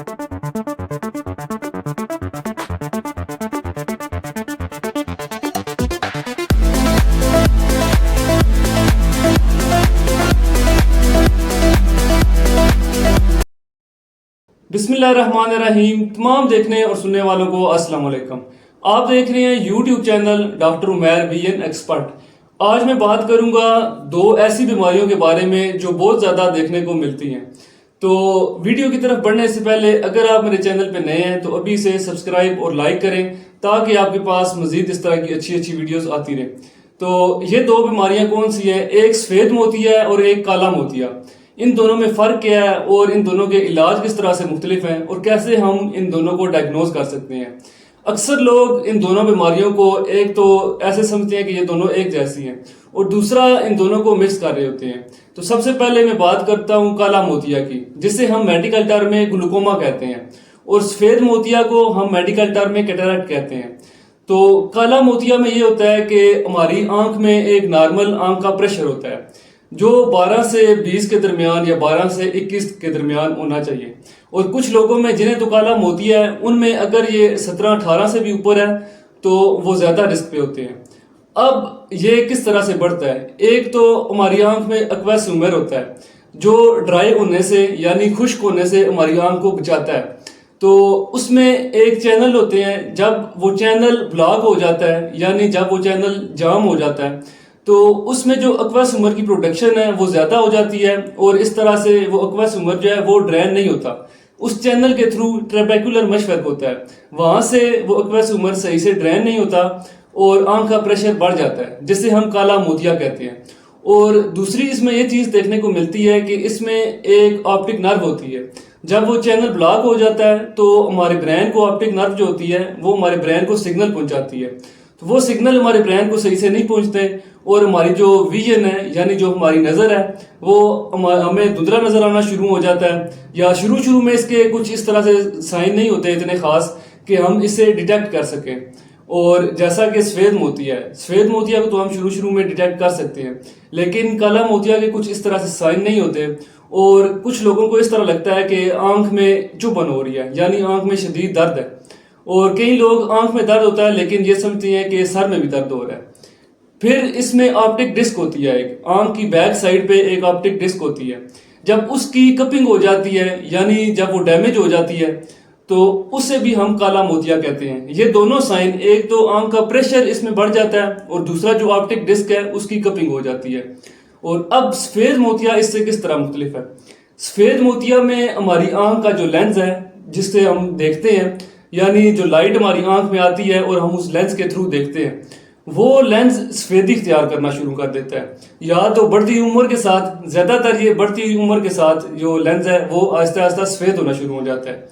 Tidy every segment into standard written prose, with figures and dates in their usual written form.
बिस्मिल्लाहिर्रहमानिर्रहीम। तमाम देखने और सुनने वालों को अस्सलाम वालेकुम। आप देख रहे हैं YouTube channel doctor Umair BN expert. आज मैं बात करूंगा दो ऐसी बीमारियों के बारे में जो बहुत ज़्यादा देखने को मिलती हैं। तो वीडियो की तरफ बढ़ने से पहले अगर आप मेरे चैनल पे नए हैं तो अभी से सब्सक्राइब और लाइक करें ताकि आपके पास मज़ीद इस तरह की अच्छी अच्छी वीडियोस आती रहें। तो ये दो बीमारियां कौन सी हैं? एक सफ़ेद मोतिया है और एक काला मोतिया। इन दोनों में फ़र्क क्या है और इन दोनों के इलाज किस तरह से मुख्तलिफ हैं और कैसे हम इन दोनों को डायग्नोज कर सकते हैं। अक्सर लोग इन दोनों बीमारियों को एक तो ऐसे समझते हैं कि ये दोनों एक जैसी हैं और दूसरा इन दोनों को मिक्स कर रहे होते हैं। तो सबसे पहले मैं बात करता हूँ काला मोतिया की, जिसे हम मेडिकल टर्म में ग्लूकोमा कहते हैं, और सफ़ेद मोतिया को हम मेडिकल टर्म में कैटरेक्ट कहते हैं। तो काला मोतिया में ये होता है कि हमारी आंख में एक नॉर्मल आंख का प्रेशर होता है जो 12 से 20 के दरमियान या 12 से 21 के दरमियान होना चाहिए, और कुछ लोगों में जिन्हें तो काला मोतिया है उनमें अगर ये 17-18 से भी ऊपर है तो वो ज़्यादा रिस्क पे होते हैं। अब ये किस तरह से बढ़ता है? एक तो हमारी आंख में एक्वस ह्यूमर होता है जो ड्राई होने से यानी खुश्क होने से हमारी आंख को बचाता है। तो उसमें एक चैनल होते हैं, जब वो चैनल ब्लॉक हो जाता है यानी जब वो चैनल जाम हो जाता है तो उसमें जो एक्वस ह्यूमर की प्रोडक्शन है वो ज़्यादा हो जाती है, और इस तरह से वो एक्वस ह्यूमर जो है वो ड्रेन नहीं होता। उस चैनल के थ्रू ट्रेबेकुलर मशवर्क होता है, वहाँ से वो एक्वस ह्यूमर सही से ड्रेन नहीं होता और आंख का प्रेशर बढ़ जाता है, जिसे हम काला मोतिया कहते हैं। और दूसरी इसमें ये चीज़ देखने को मिलती है कि इसमें एक ऑप्टिक नर्व होती है। जब वो चैनल ब्लॉक हो जाता है तो हमारे ब्रेन को ऑप्टिक नर्व जो होती है वो हमारे ब्रेन को सिग्नल पहुंचाती है। तो वो सिग्नल हमारे ब्रेन को सही से नहीं पहुंचते और हमारी जो विजन है यानी जो हमारी नज़र है वो हमें धुंधला नज़र आना शुरू हो जाता है, या शुरू में इसके कुछ इस तरह से साइन नहीं होते इतने ख़ास कि हम इसे डिटेक्ट कर सकें। और जैसा कि सफ़ेद मोतिया है, सफ़ेद मोतिया को तो हम शुरू में डिटेक्ट कर सकते हैं, लेकिन काला मोतिया के कुछ इस तरह से साइन नहीं होते, और कुछ लोगों को इस तरह लगता है कि आंख में चुभन हो रही है यानी आंख में शदीद दर्द है, और कई लोग आंख में दर्द होता है लेकिन ये समझते हैं कि सर में भी दर्द हो रहा है। फिर इसमें ऑप्टिक डिस्क होती है, एक आंख की बैक साइड पे एक ऑप्टिक डिस्क होती है। जब उसकी कपिंग हो जाती है यानी जब वो डैमेज हो जाती है तो उसे भी हम काला मोतिया कहते हैं। ये दोनों साइन, एक तो आंख का प्रेशर इसमें बढ़ जाता है और दूसरा जो ऑप्टिक डिस्क है उसकी कपिंग हो जाती है। और अब सफ़ेद मोतिया इससे किस तरह मुख्तलिफ है? सफ़ेद मोतिया में हमारी आंख का जो लेंस है जिससे हम देखते हैं, यानी जो लाइट हमारी आंख में आती है और हम उस लेंस के थ्रू देखते हैं, वो लेंस सफ़ेदी इख्तियार करना शुरू कर देता है। या तो बढ़ती उम्र के साथ, ज़्यादातर ये बढ़ती उम्र के साथ जो लेंस है वो आहिस्ता आहिस्ता सफ़ेद होना शुरू हो जाता है।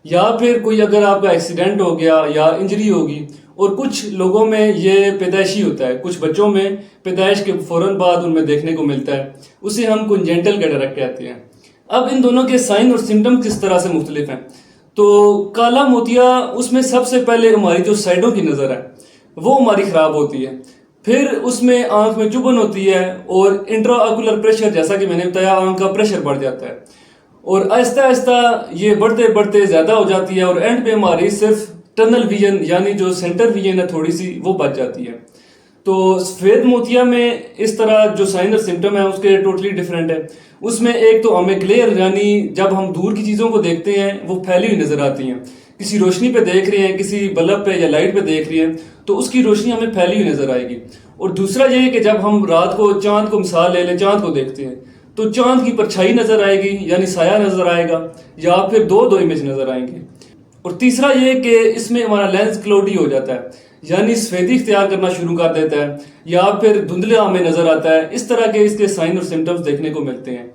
या फिर कोई अगर आपका एक्सीडेंट हो गया या इंजरी होगी, और कुछ लोगों में ये पैदाइशी होता है, कुछ बच्चों में पैदाइश के फ़ौरन बाद उनमें देखने को मिलता है, उसे हम कंजेंटल कैटरेक्ट कहते हैं। अब इन दोनों के साइन और सिम्टम किस तरह से मुख्तलिफ हैं? तो काला मोतिया उसमें सबसे पहले हमारी जो साइडों की नज़र है वो हमारी ख़राब होती है, फिर उसमें आंख में चुभन होती है और इंट्रा ऑकुलर प्रेशर, जैसा कि मैंने बताया, आंख का प्रेशर बढ़ जाता है और आहिस्ता आहिस्ता ये बढ़ते बढ़ते ज़्यादा हो जाती है, और एंड पे हमारी सिर्फ टनल विजन यानी जो सेंटर विजन है थोड़ी सी वो बच जाती है। तो सफ़ेद मोतिया में इस तरह जो साइन और सिम्टम है उसके टोटली डिफरेंट है। उसमें एक तो हमें ग्लेयर यानी जब हम दूर की चीज़ों को देखते हैं वो फैली हुई नज़र आती हैं, किसी रोशनी पे देख रहे हैं, किसी बल्ब पे या लाइट पे देख रही हैं तो उसकी रोशनी हमें फैली हुई नज़र आएगी। और दूसरा ये है कि जब हम रात को चांद को मिसाल ले लें, चांद को देखते हैं तो चांद की परछाई नज़र आएगी यानी साया नज़र आएगा, या फिर दो इमेज नज़र आएंगे। और तीसरा ये कि इसमें हमारा लेंस क्लाउडी हो जाता है यानी सफ़ेदी इख्तियार करना शुरू कर देता है, या फिर धुंधला हमें नज़र आता है। इस तरह के इसके साइन और सिम्टम्स देखने को मिलते हैं।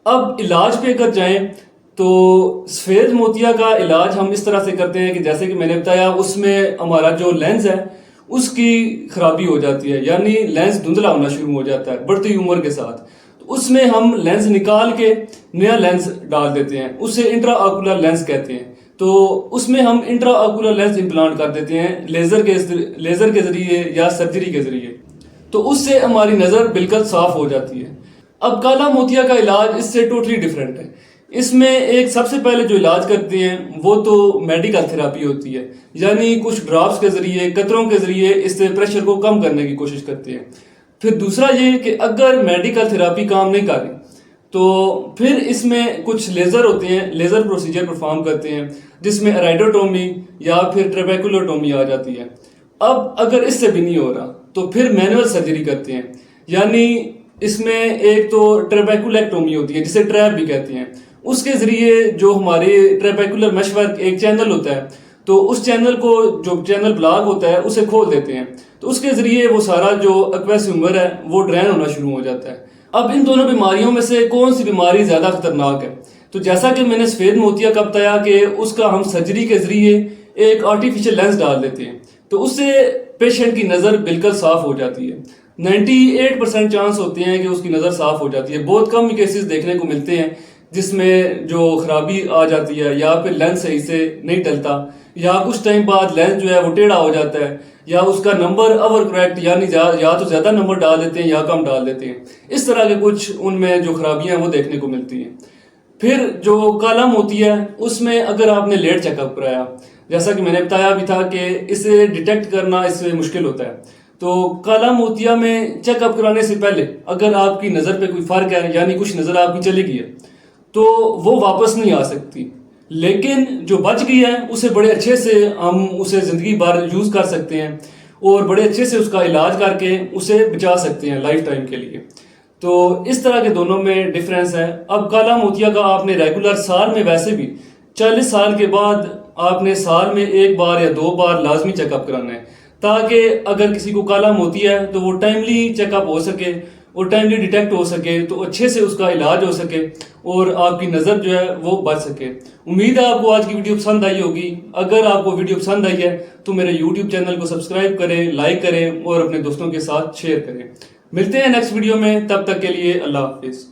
अब इलाज पे अगर जाएं तो सफ़ेद मोतिया का इलाज हम इस तरह से करते हैं कि जैसे कि मैंने बताया, उसमें हमारा जो लेंस है उसकी खराबी हो जाती है यानी लेंस धुंधला होना शुरू हो जाता है बढ़ती उम्र के साथ। तो उसमें हम लेंस निकाल के नया लेंस डाल देते हैं, उसे इंट्रा ऑकुलर लेंस कहते हैं। तो उसमें हम इंट्रा ऑकुलर लेंस इम्प्लांट कर देते हैं लेज़र के ज़रिए या सर्जरी के ज़रिए, तो उससे हमारी नज़र बिल्कुल साफ़ हो जाती है। अब काला मोतिया का इलाज इससे टोटली डिफरेंट है। اس میں ایک سب سے پہلے جو علاج کرتے ہیں وہ تو میڈیکل تھراپی ہوتی ہے، یعنی کچھ ڈراپس کے ذریعے، قطروں کے ذریعے اس سے پریشر کو کم کرنے کی کوشش کرتے ہیں۔ پھر دوسرا یہ کہ اگر میڈیکل تھراپی کام نہیں کر رہی تو پھر اس میں کچھ لیزر ہوتے ہیں، لیزر پروسیجر پرفارم کرتے ہیں جس میں ایرائڈوٹومی یا پھر ٹریبیکولوٹومی آ جاتی ہے۔ اب اگر اس سے بھی نہیں ہو رہا تو پھر مینول سرجری کرتے ہیں، یعنی اس میں ایک تو ٹریبیکولیکٹومی ہوتی ہے جسے ٹریپ بھی کہتے ہیں، اس کے ذریعے جو ہمارے ٹریبیکولر میش ورک ایک چینل ہوتا ہے تو اس چینل کو، جو چینل بلاک ہوتا ہے اسے کھول دیتے ہیں، تو اس کے ذریعے وہ سارا جو ایکویس ہیومر ہے وہ ڈرین ہونا شروع ہو جاتا ہے۔ اب ان دونوں بیماریوں میں سے کون سی بیماری زیادہ خطرناک ہے؟ تو جیسا کہ میں نے سفید موتیا کا بتایا کہ اس کا ہم سرجری کے ذریعے ایک آرٹیفیشل لینس ڈال دیتے ہیں تو اس سے پیشنٹ کی نظر بالکل صاف ہو جاتی ہے۔ 98% چانس ہوتے ہیں کہ اس کی نظر صاف ہو جاتی ہے۔ بہت کم کیسز دیکھنے کو ملتے ہیں جس میں جو خرابی آ جاتی ہے یا پھر لینس صحیح سے نہیں ڈلتا یا کچھ ٹائم بعد لینس جو ہے وہ ٹیڑھا ہو جاتا ہے یا اس کا نمبر اوور کریکٹ، یعنی یا تو زیادہ نمبر ڈال دیتے ہیں یا کم ڈال دیتے ہیں۔ اس طرح کے کچھ ان میں جو خرابیاں ہیں وہ دیکھنے کو ملتی ہیں۔ پھر جو کالا موتیا ہے اس میں اگر آپ نے لیٹ چیک اپ کرایا، جیسا کہ میں نے بتایا بھی تھا کہ اسے ڈیٹیکٹ کرنا اس سے مشکل ہوتا ہے، تو کالا موتیا میں چیک اپ کرانے سے پہلے اگر آپ کی نظر پہ کوئی فرق ہے، یعنی کچھ نظر آپ کی چلی گئی ہے، تو وہ واپس نہیں آ سکتی، لیکن جو بچ گئی ہے اسے بڑے اچھے سے ہم اسے زندگی بھر یوز کر سکتے ہیں اور بڑے اچھے سے اس کا علاج کر کے اسے بچا سکتے ہیں لائف ٹائم کے لیے۔ تو اس طرح کے دونوں میں ڈفرینس ہے۔ اب کالا موتیا کا آپ نے ریگولر سال میں، ویسے بھی 40 سال کے بعد آپ نے سال میں 1 بار یا 2 بار لازمی چیک اپ کرانا ہے، تاکہ اگر کسی کو کالا موتیا ہے تو وہ ٹائملی چیک اپ ہو سکے اور ٹائملی ڈیٹیکٹ ہو سکے، تو اچھے سے اس کا علاج ہو سکے اور آپ کی نظر جو ہے وہ بچ سکے۔ امید ہے آپ کو آج کی ویڈیو پسند آئی ہوگی۔ اگر آپ کو ویڈیو پسند آئی ہے تو میرے یوٹیوب چینل کو سبسکرائب کریں، لائک کریں اور اپنے دوستوں کے ساتھ شیئر کریں۔ ملتے ہیں نیکسٹ ویڈیو میں، تب تک کے لیے اللہ حافظ۔